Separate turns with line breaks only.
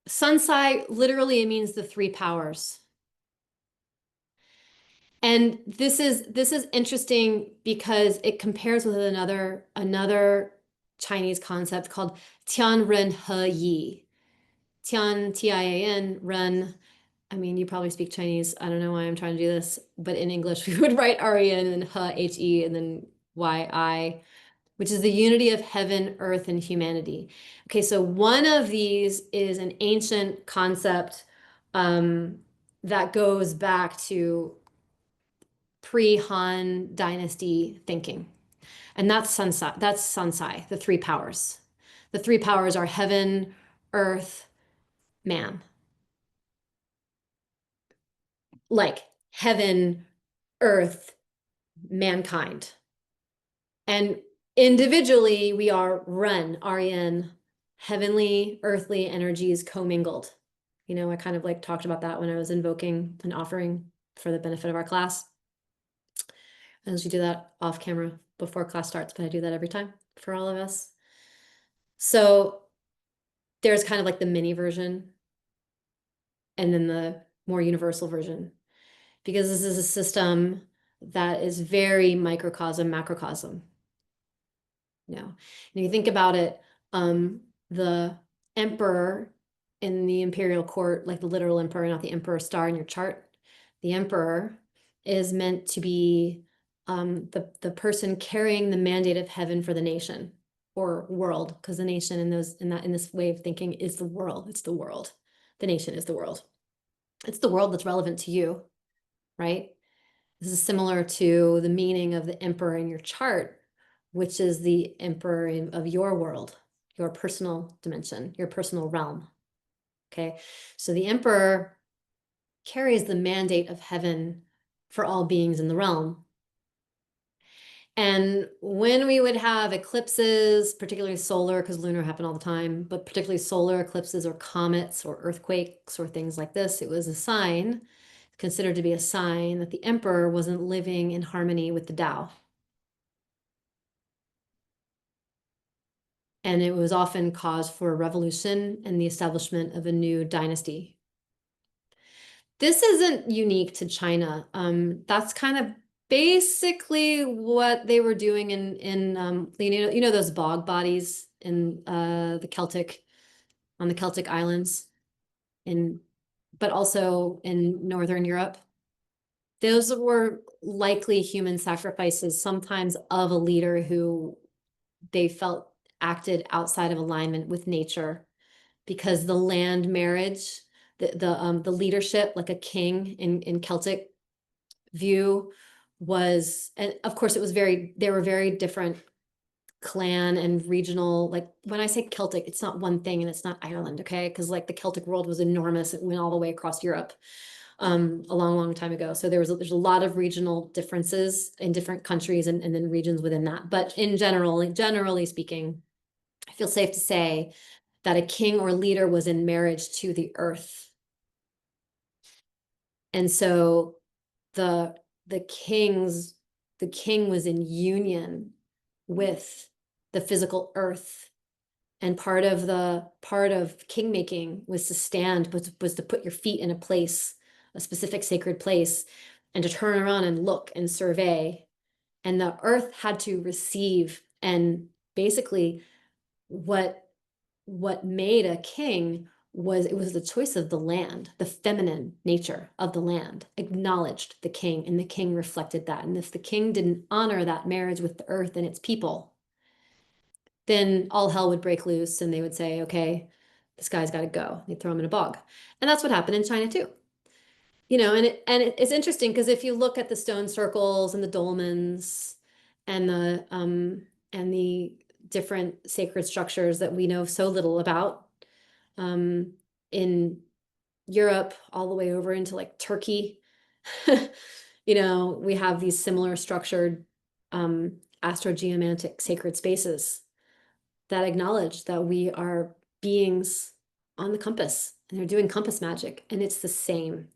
Sancai literally it means the three powers. And this is interesting because it compares with another Chinese concept called Tian Ren He Yi. Tian, Tian, Ren. I mean, you probably speak Chinese. I don't know why I'm trying to do this, but in English we would write Ren and then He, He, and then Yi, which is the unity of heaven, earth, and humanity. Okay, so one of these is an ancient concept that goes back to pre-Han dynasty thinking. And that's Sansai, the three powers. The three powers are heaven, earth, man. Like heaven, earth, mankind. And individually, we are REN, heavenly, earthly energies commingled. I kind of like talked about that when I was invoking an offering for the benefit of our class. I usually do that off camera before class starts, but I do that every time for all of us. So there's kind of like the mini version and then the more universal version, because this is a system that is very microcosm, macrocosm. And you think about it, the emperor in the imperial court, like the literal emperor, not the emperor star in your chart, the emperor is meant to be the person carrying the mandate of heaven for the nation or world, because the nation in this way of thinking is the world. It's the world. The nation is the world. It's the world that's relevant to you, right? This is similar to the meaning of the emperor in your chart, which is the emperor of your world, your personal dimension, your personal realm. Okay, so the emperor carries the mandate of heaven for all beings in the realm. And when we would have eclipses, particularly solar, because lunar happen all the time, but particularly solar eclipses or comets or earthquakes or things like this, it was a sign, considered to be a sign that the emperor wasn't living in harmony with the Tao. And it was often cause for a revolution and the establishment of a new dynasty. This isn't unique to China. That's kind of basically what they were doing in those bog bodies in on the Celtic islands, but also in Northern Europe. Those were likely human sacrifices, sometimes of a leader who they felt acted outside of alignment with nature, because the land marriage, the leadership, like a king in Celtic view, was, and of course it was they were very different clan and regional. Like when I say Celtic, it's not one thing and it's not Ireland, okay? Because like the Celtic world was enormous. It went all the way across Europe a long time ago. So there's a lot of regional differences in different countries and then regions within that. But in general, generally speaking, I feel safe to say that a king or leader was in marriage to the earth. And so the the king's the king was in union with the physical earth. And part of king making was to stand, was to put your feet in a place, a specific sacred place, and to turn around and look and survey. And the earth had to receive, and basically what made a king was it was the choice of the land, the feminine nature of the land acknowledged the king, and the king reflected that. And if the king didn't honor that marriage with the earth and its people, then all hell would break loose and they would say, okay, this guy's got to go. They'd throw him in a bog. And that's what happened in China too. It's interesting because if you look at the stone circles and the dolmens and the different sacred structures that we know so little about, in Europe all the way over into like Turkey, we have these similar structured astrogeomantic sacred spaces that acknowledge that we are beings on the compass and they're doing compass magic, and it's the same.